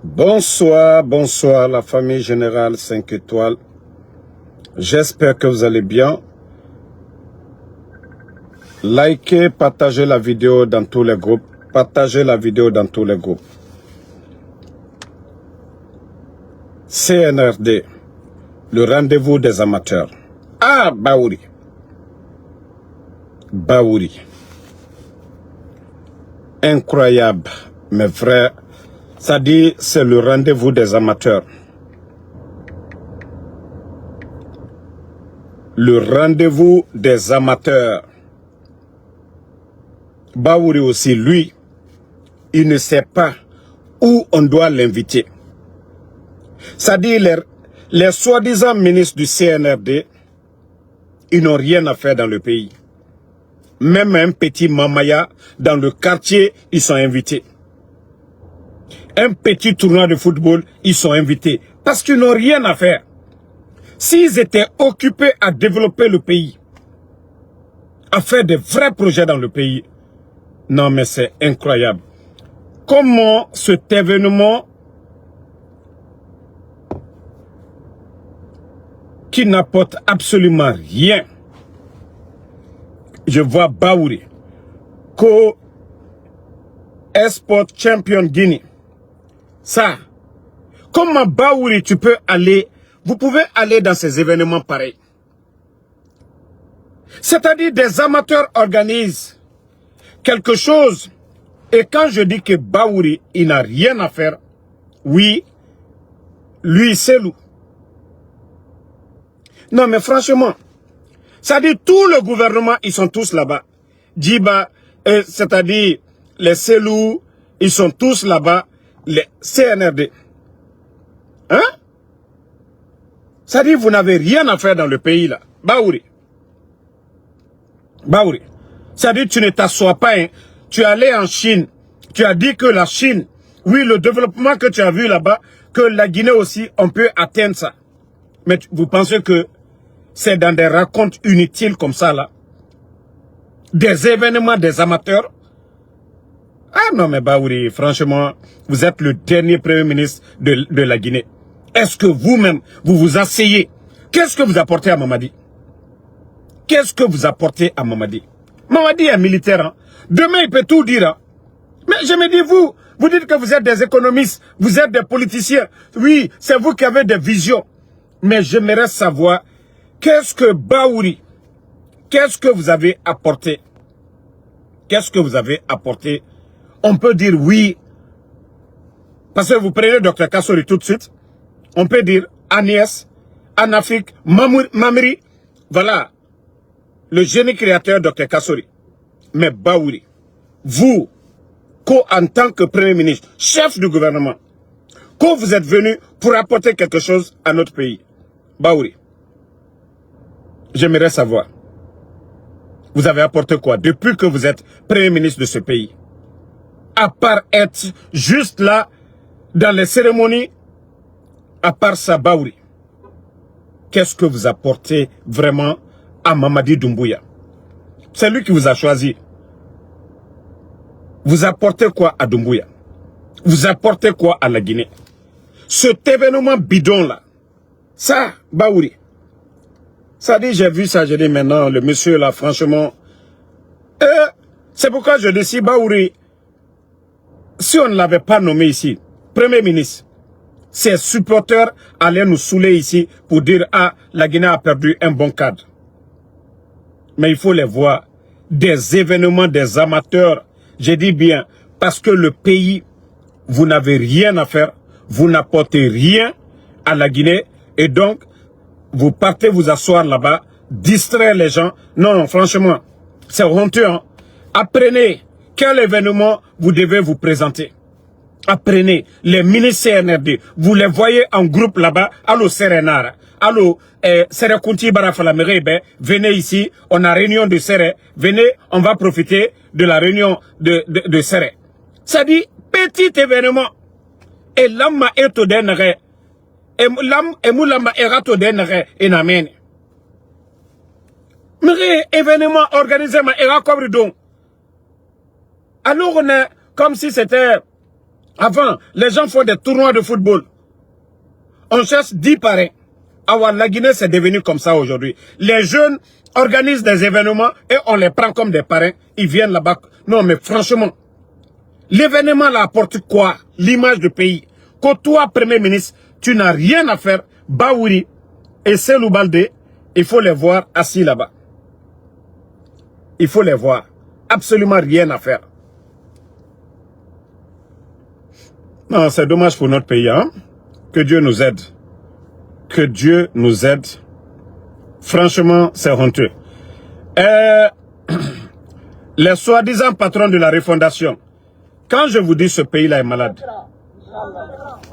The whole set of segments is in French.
Bonsoir, bonsoir la famille générale 5 étoiles. J'espère que vous allez bien. Likez, partagez la vidéo dans tous les groupes. Partagez la vidéo dans tous les groupes. CNRD, le rendez-vous des amateurs. Ah, Baouri. Baouri. Incroyable, mais vrai. Ça dit, c'est le rendez-vous des amateurs. Le rendez-vous des amateurs. Baouri aussi, lui, il ne sait pas où on doit l'inviter. Ça dit, les soi-disant ministres du CNRD, ils n'ont rien à faire dans le pays. Même un petit mamaya dans le quartier, ils sont invités. Un petit tournoi de football, ils sont invités. Parce qu'ils n'ont rien à faire. S'ils étaient occupés à développer le pays, à faire de vrais projets dans le pays, non mais c'est incroyable. Comment cet événement qui n'apporte absolument rien. Je vois Baouri, co-Esport Champion Guinée. Ça, comment Baouri tu peux aller, vous pouvez aller dans ces événements pareils. C'est-à-dire des amateurs organisent quelque chose. Et quand je dis que Baouri, il n'a rien à faire, oui, lui c'est loup. Non mais franchement, ça dit tout le gouvernement, ils sont tous là-bas. Djiba, c'est-à-dire les Selou, ils sont tous là-bas, les CNRD. Hein? Ça dit vous n'avez rien à faire dans le pays là. Baouri. Baouri. Ça dit tu ne t'assois pas, hein. Tu es allé en Chine, tu as dit que la Chine, oui le développement que tu as vu là-bas, que la Guinée aussi, on peut atteindre ça. Mais vous pensez que c'est dans des racontes inutiles comme ça, là. Des événements des amateurs. Ah non, mais Baouri, franchement, vous êtes le dernier premier ministre de la Guinée. Est-ce que vous-même, vous vous asseyez? Qu'est-ce que vous apportez à Mamadi? Qu'est-ce que vous apportez à Mamadi? Mamadi est militaire, hein. Demain, il peut tout dire, hein. Mais je me dis, vous dites que vous êtes des économistes, vous êtes des politiciens. Oui, c'est vous qui avez des visions. Mais j'aimerais savoir, qu'est-ce que Baouri, qu'est-ce que vous avez apporté? Qu'est-ce que vous avez apporté? On peut dire oui, parce que vous prenez Dr Kassori tout de suite. On peut dire Agnès, Anafik, Mamri, voilà, le génie créateur Dr Kassori. Mais Baouri, vous, en tant que Premier ministre, chef du gouvernement, quand vous êtes venu pour apporter quelque chose à notre pays, Baouri, j'aimerais savoir, vous avez apporté quoi depuis que vous êtes Premier ministre de ce pays? À part être juste là, dans les cérémonies, à part ça, Baouri, qu'est-ce que vous apportez vraiment à Mamadi Doumbouya? C'est lui qui vous a choisi. Vous apportez quoi à Doumbouya? Vous apportez quoi à la Guinée? Cet événement bidon là, ça, Baouri, ça dit, j'ai vu ça, j'ai dit maintenant, le monsieur là, franchement, c'est pourquoi je dis si Baouri, si on ne l'avait pas nommé ici, Premier ministre, ses supporters allaient nous saouler ici pour dire, ah, la Guinée a perdu un bon cadre. Mais il faut les voir, des événements, des amateurs, j'ai dit bien, parce que le pays, vous n'avez rien à faire, vous n'apportez rien à la Guinée, et donc, vous partez vous asseoir là-bas, distraire les gens. Non, non, franchement, c'est honteux, hein. Apprenez quel événement vous devez vous présenter. Apprenez les mini-CNRD. Vous les voyez en groupe là-bas. Allô, Serenara. Allô, Serekunti Barafalamere. Venez ici. On a réunion de Sere. Venez, on va profiter de la réunion de Sere. Ça dit, petit événement. Et l'âme est au dernier. Et l'âme est moulama erato dernier. Et n'amène. Mais événement organisé, ma era comme donc. Alors on est comme si c'était Avant, les gens font des tournois de football. On cherche 10 parrains. Alors, la Guinée, c'est devenu comme ça aujourd'hui. Les jeunes organisent des événements et on les prend comme des parrains. Ils viennent là-bas. Non, mais franchement, l'événement là apporte quoi? L'image du pays. Que toi, Premier ministre, tu n'as rien à faire. Baouri et Selou Baldé, il faut les voir assis là-bas. Il faut les voir. Absolument rien à faire. Non, c'est dommage pour notre pays, hein? Que Dieu nous aide. Que Dieu nous aide. Franchement, c'est honteux. Les soi-disant patrons de la refondation. Quand je vous dis ce pays-là est malade.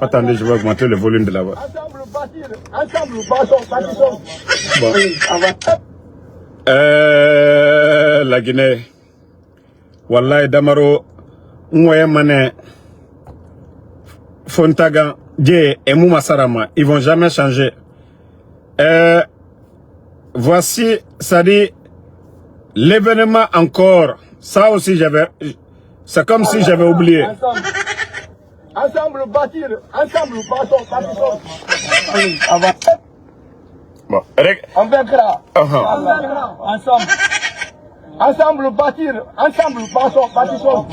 Attendez, je vais augmenter le volume de la voix. Bon. La Guinée. Wallahi Damaro. Mouye Mané. Fontagan. Dje et Mouma Sarama. Ils vont jamais changer. Voici, ça dit, l'événement encore. Ça aussi, j'avais. C'est comme si j'avais oublié. Ensemble bâtir, ensemble bâtissons. Bon, on vaincra. Ensemble. Ensemble bâtir, ensemble bâtissons.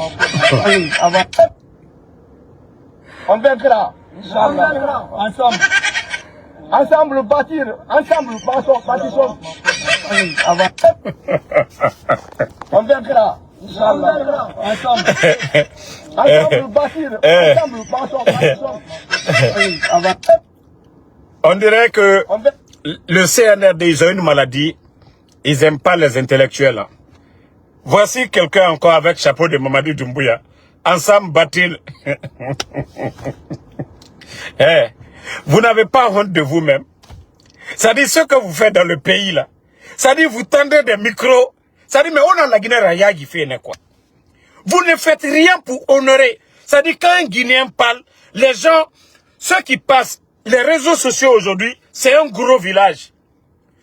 On vaincra. Ensemble. Ensemble bâtir, ensemble bâtissons. On vaincra. Ensemble. Ensemble bâtir, ensemble bâtissons. On dirait que le CNRD, ils ont une maladie. Ils n'aiment pas les intellectuels. Hein. Voici quelqu'un encore avec chapeau de Mamadou Doumbouya. Ensemble bâtir. Hey, vous n'avez pas honte de vous-même. Ça dit ce que vous faites dans le pays là. Ça dit vous tendez des micros. Ça dit mais on a la Guinée Raya qui fait quoi. Vous ne faites rien pour honorer. Ça dit quand un Guinéen parle, les gens, ceux qui passent, les réseaux sociaux aujourd'hui, c'est un gros village.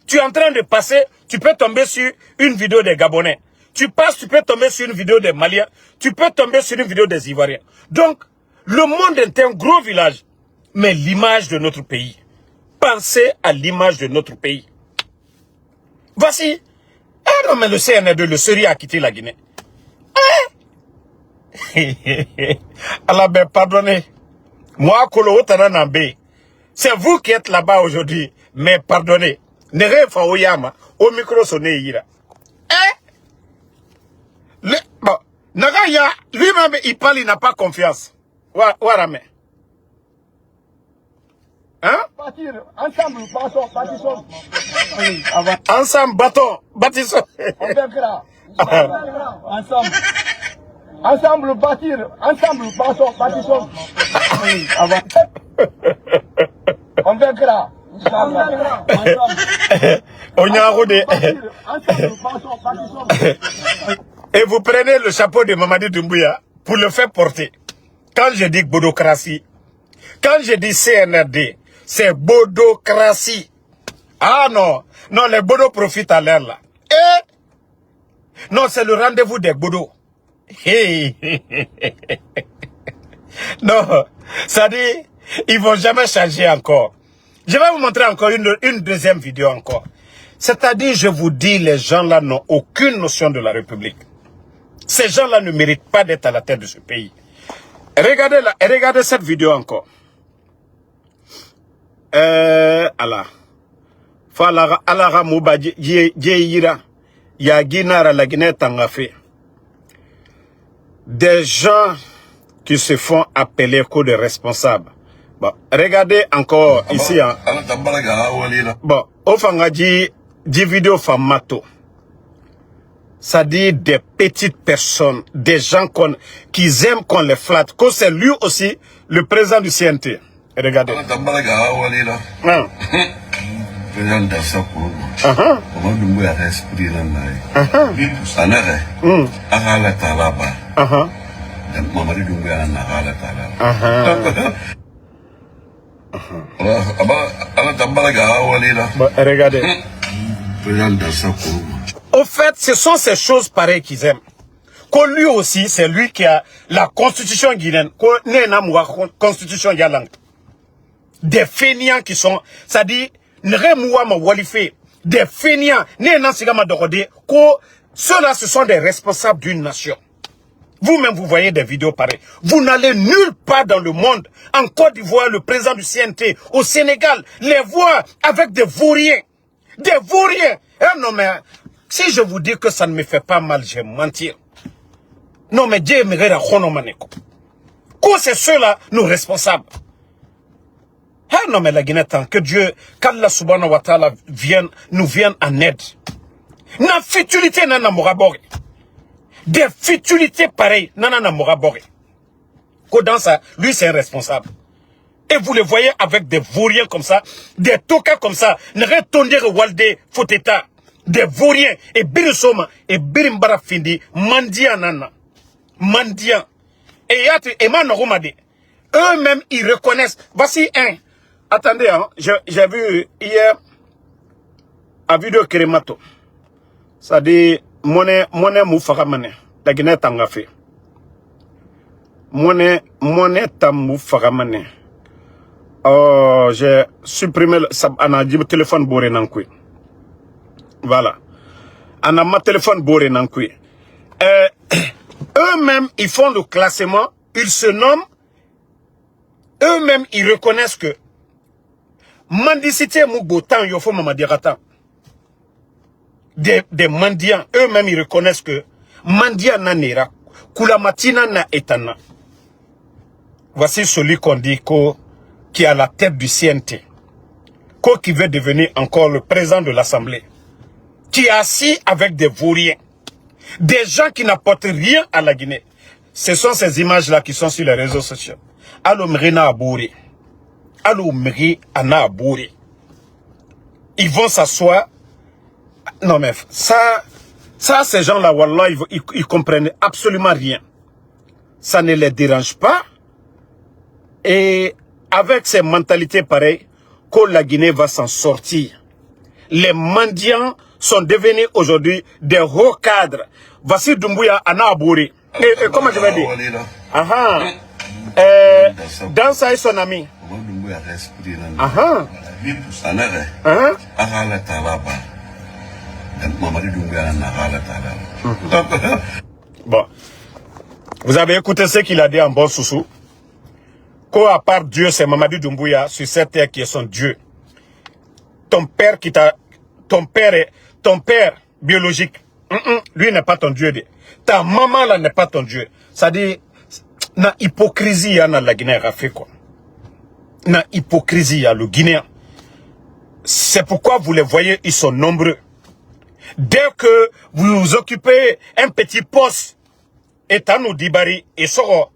Tu es en train de passer, tu peux tomber sur une vidéo des Gabonais. Tu passes, tu peux tomber sur une vidéo des Maliens. Tu peux tomber sur une vidéo des Ivoiriens. Donc, le monde est un gros village. Mais l'image de notre pays. Pensez à l'image de notre pays. Voici. Ah non, mais le CNRD, le Seri a quitté la Guinée. Allah, ben pardonnez. Moi, Kolo Tananambe, c'est vous qui êtes là-bas aujourd'hui. Mais pardonnez. Nere Faouyama, au micro sonné hier. Bon, Nagaya, lui-même, il parle, il n'a pas confiance. Warame. Hein? Ensemble, bâtissons. Ensemble, bâtissons. On vaincra. Ensemble. Ensemble, bâtir. Ensemble, bâtissons. On vaincra. Et vous prenez le chapeau de Mamadou Doumbouya pour le faire porter. Quand je dis bodocratie, quand je dis CNRD, c'est bodocratie. Ah non, non, les bodos profitent à l'air là. Non, c'est le rendez-vous des bodos. Non, ça dit, ils vont jamais changer encore. Je vais vous montrer encore une deuxième vidéo encore. C'est-à-dire, je vous dis, les gens là n'ont aucune notion de la République. Ces gens là ne méritent pas d'être à la tête de ce pays. Regardez cette vidéo encore. Allah. Alara Mouba Djeira. Yaginara la Guinée Tangafe. Des gens qui se font appeler comme des responsables. Bon, regardez encore ici. Hein. Bon, Ofangaji, 10 vidéos Famato. Ça dit des petites personnes, des gens qui aiment qu'on les flatte. Que c'est lui aussi, le président du CNT. Regardez. Regardez. Au fait, ce sont ces choses pareilles qu'ils aiment. que lui aussi, c'est lui qui a la constitution guinéenne. Constitution galang. Des fainéants qui sont, ça dit, des fainéants, ceux-là, ce sont des responsables d'une nation. Vous-même, vous voyez des vidéos pareilles. Vous n'allez nulle part dans le monde. En Côte d'Ivoire, le président du CNT, au Sénégal, les voir avec des vauriens. Des vauriens. Eh non, mais si je vous dis que ça ne me fait pas mal, je vais mentir. Non, mais Dieu me regarde. Quoi, c'est ceux-là, nos responsables. Eh non, mais la Guinée, tant que Dieu, qu'Allah subhanahu wa ta'ala nous vienne en aide. Na futilité, nana morabori. Des futilités pareilles, nana morabori. Dans ça, lui, c'est un responsable. Et vous le voyez avec des vauriens comme ça, des tokas comme ça, ne retondere walde foteta, des vauriens, et birisoma, et birimbara findi, mandian nana. Mandian. Et Eman, eux-mêmes, ils reconnaissent. Voici un. Attendez, hein, j'ai vu hier, à vidéo Keremato. Ça dit, monnaie moufaramane. La Guinée tangafe. Monnaie moufaramane. Oh, j'ai supprimé le téléphone boré nankui. Voilà. Ana ma téléphone boré nankui. Eux-mêmes, ils font le classement, ils se nomment, eux-mêmes, ils reconnaissent que mendicité moubotan yofo mamadiratan. Des mendiants, eux-mêmes, ils reconnaissent que mendiant nanera, kulamatina na etana. Voici celui qu'on dit qui est à la tête du CNT, qui veut devenir encore le président de l'Assemblée, qui est assis avec des vauriens, des gens qui n'apportent rien à la Guinée. Ce sont ces images-là qui sont sur les réseaux sociaux. Allo mrina abouri. Allo mri ana abouri. Ils vont s'asseoir. Non mais ça ces gens-là, wallah, ils comprennent absolument rien. Ça ne les dérange pas. Et avec ces mentalités pareilles, que la Guinée va s'en sortir. Les mendiants sont devenus aujourd'hui des hauts cadres. Voici Doumbouya Ana Abouri. Et comment je vais dire? Dans ça, son ami. Bon. Vous avez écouté ce qu'il a dit en bon soussou. Qu'à part Dieu, c'est Mamadou Doumbouya sur cette terre qui est son Dieu. Ton père qui t'a... Ton père biologique, lui n'est pas ton Dieu. Ta maman là n'est pas ton Dieu. Ça dit, na hypocrisie dans la Guinée a fait quoi. Na hypocrisie le Guinéen. C'est pourquoi vous les voyez, ils sont nombreux. Dès que vous occupez un petit poste, et nous dibari et soro,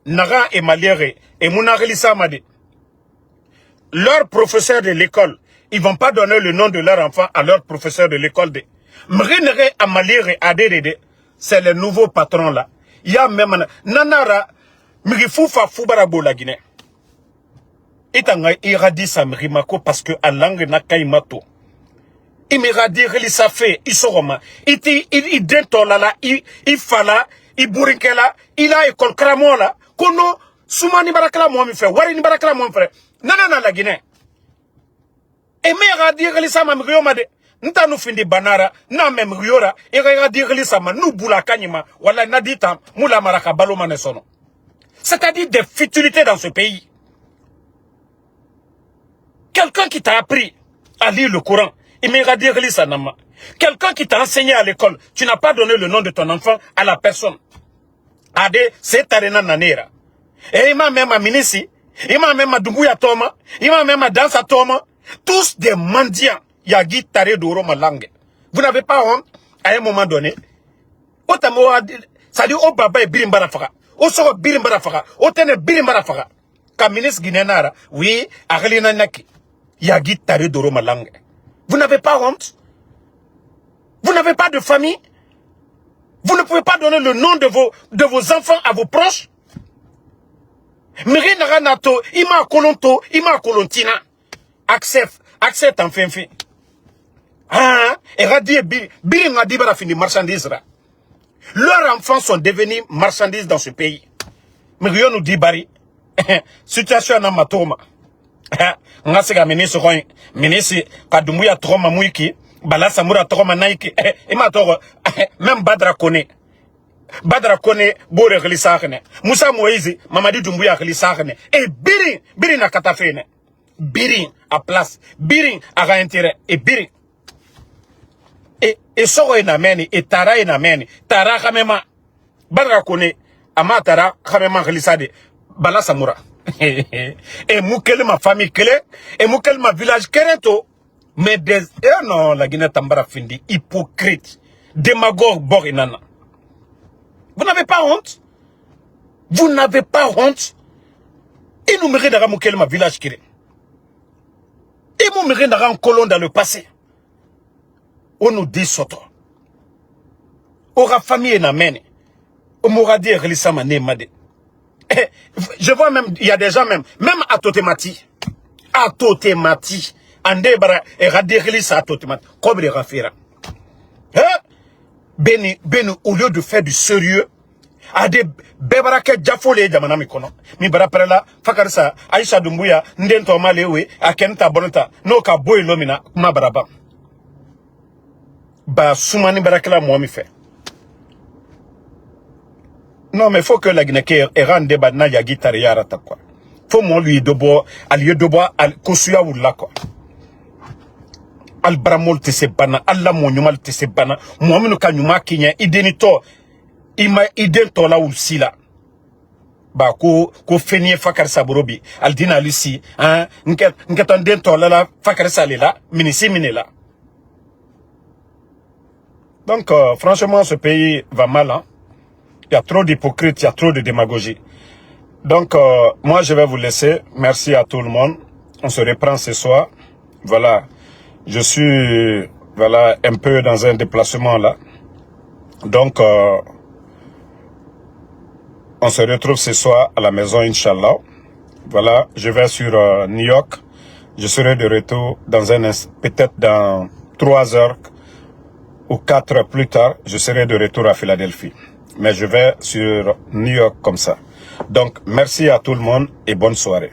naga et maliere et mounareli samade. Leurs professeurs de l'école, ils vont pas donner le nom de leur enfant à leur professeur de l'école de. Mrinere à maliere à dédé, c'est le nouveau patron là. Il y a même nanara mrifufa fubarabo la Guinée. Et tanga iradi sa mrimako parce que à langue na kaimato. Il me dit que ça fait, il soroma. Il dentola là, il fala, il bourinkela, il a école kramo là. Kono, souma ni barakala moi mi fait, wari ni barakala moi mi fait. Nanana la Guinée. Et me dire que ça m'a mrioma de. Nta nous findi banara, na même riora, et dire que ça m'a nous boula kanima, wala nadita, moula maraka baloma ne sono. C'est-à-dire des futilités dans ce pays. Quelqu'un qui t'a appris à lire le Coran, il m'a dit que ça n'a pas. Quelqu'un qui t'a enseigné à l'école, tu n'as pas donné le nom de ton enfant à la personne. Ade, c'est Arena Nanera. Et il m'a même à Minisi, il m'a même à Dumbuya Toma, il m'a même à Dansa Toma, tous des mendiants. Yagi Tare Doro Malangue. Vous n'avez pas honte à un moment donné. Ça dit, oh baba et birimbarafara. Oh soro birimbarafara. Oh tene birimbarafara. Comme ministre guinéen, oui, Arlena Naki. Yagi Tare Doro Malangue. Vous n'avez pas honte? Vous n'avez pas de famille? Vous ne pouvez pas donner le nom de vos enfants à vos proches? Miri Naranato, Ima Kolonto, Ima Kolontina. Accepte en fin. Ah, et radie biringa dibara fini marchandise là. Leurs enfants sont devenus marchandises dans ce pays. Mais rien nous dit Barry. Situation na matoma. Nga sega ministre koy ministre kadumuya troma muiki bala samura troma naiki ima toro même Badra Kone bore khlisakne Musa Moïse Mamadi Doumbouya khlisakne et birin na katafene birin à place birin à intérêt et birin et soro ina meni et tara ina meni tara kamema Badra Kone ama tara kamema khlisade bala samura et moukel ma famille clé et moukel ma village kereto mais des non la Guinée tambara findi hypocrite démagogue borinana. Vous n'avez pas honte? Vous n'avez pas honte? Et nous mérite d'avoir moukel ma village clé et nous mérite d'avoir un colon dans le passé. On nous dit soto aura famille na mène on m'aura dit relissama ne made. Je vois même, il y a des gens même à Totemati, Ande bara et radéris à Totemati, comme les rafira. Beni, au lieu de faire du sérieux, à des bebarake jafole jamana mikono. Mi bara perela, fakarisa, Aïcha Doumbouya, ndento malewe, akenta bonota, no ka boy lomina, ma baraba. Ba soumani barakela moi mi fait. Non, mais il faut que la Guinée rende des badna yagi tariara quoi. Faut mon lui dobo, allié dobo, al kosuya ou la quoi. Al bramol te se bana, alla mon yumal te se bana, moi minu kanyuma kinya, idenito, ima idento la ou si la. Ba ko fenye fakar saborobi, al dina lusi, hein, nketan dento la fakar salela, minisi minela. Donc, franchement, ce pays va mal, hein. Il y a trop d'hypocrites, il y a trop de démagogie. Donc, moi, je vais vous laisser. Merci à tout le monde. On se reprend ce soir. Voilà. Je suis, voilà, un peu dans un déplacement là. Donc, on se retrouve ce soir à la maison, Inch'Allah. Voilà. Je vais sur New York. Je serai de retour dans peut-être dans 3 heures ou 4 heures plus tard. Je serai de retour à Philadelphie. Mais je vais sur New York comme ça. Donc, merci à tout le monde et bonne soirée.